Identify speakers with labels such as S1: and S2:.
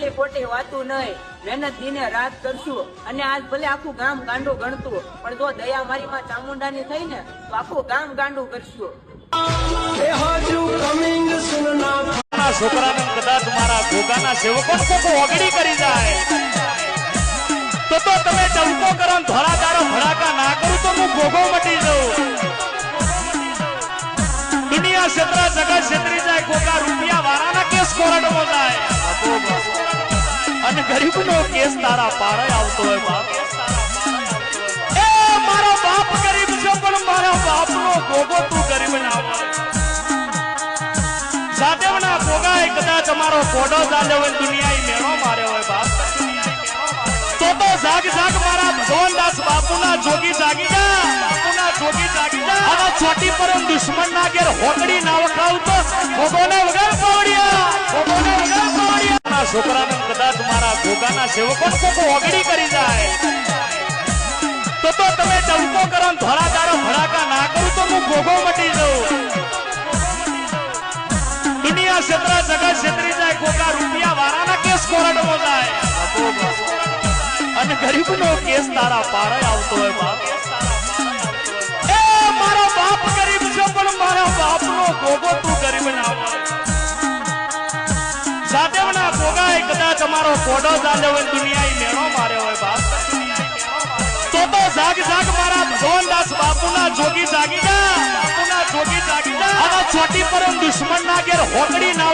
S1: ખાલી ખોટી વાતું નહીં, મહેનત દિને રાત કરશું અને આજ ભલે આખું ગામ ગાંડું ગણતું, પણ જો દયા મારી માં ચામુંડાની થઈ ને તો આખું ગામ ગાંડું કરશું.
S2: છોકરાને કદાચ મારા ભોગાના સેવકો કોકો ઓગળી કરી જાય તો તમે ડંકો કરો ધોળા દાડો ભડાકા ના કરું તો હું ભોગો મટી જાઉં. દુનિયા ક્ષેત્ર જગત ક્ષેત્રી જાય, કોકા રૂપિયા વાળાના કેસ કોર્ટમાં જાય અને ગરીબનો કેસ તારા પારે આવતો હોય. બાપ એ મારો બાપ ગરીબ છે પણ મારા બાપનો ભોગો તું ગરીબ ના આવે. સાદેવના ભોગાએ કદાચ અમારો કોડો ચાલ્યો હોય, દુનિયાએ મેળો માર્યો હોય. બાપ તો જાગ જાગ મારા ભગવાનદાસ બાપુના જોગી જાગી જા, બાપુના જોગી જાગી જા. અને છોટી પરમ દુશ્મન ના ઘેર હોકડી ના વખાવ તો ભોગોને વગર પાવડિયા, ભોગોને વગર પાવડિયા. છોકરાને કદાચ મારા ભોગાના સેવકો કોકો ઓગળી કરી જાય તો તમે ડંકો કરો ધોળા દાડો ભડાકા ના કરું તો હું ભોગો મટી જાઉં. દુનિયા ક્ષેત્ર જગત ક્ષેત્રી જાય, કોકા રૂપિયા વાળાના કેસ કોર્ટમાં જાય અને ગરીબનો કેસ તારા પારે આવતો હોય. બાપ એ મારો બાપ ગરીબ છે પણ મારા બાપનો ભોગો તું ગરીબ ના આવે. સાદેવના ભોગાએ કદાચ અમારો કોડો ચાલ્યો હોય, દુનિયાએ મેળો માર્યો હોય. બાપ તો જાગ જાગ મારા ભગવાનદાસ બાપુના જોગી જાગી જા, બાપુના જોગી જાગી જા. અને છોટી પરમ દુશ્મન ના ઘેર હોકડી ના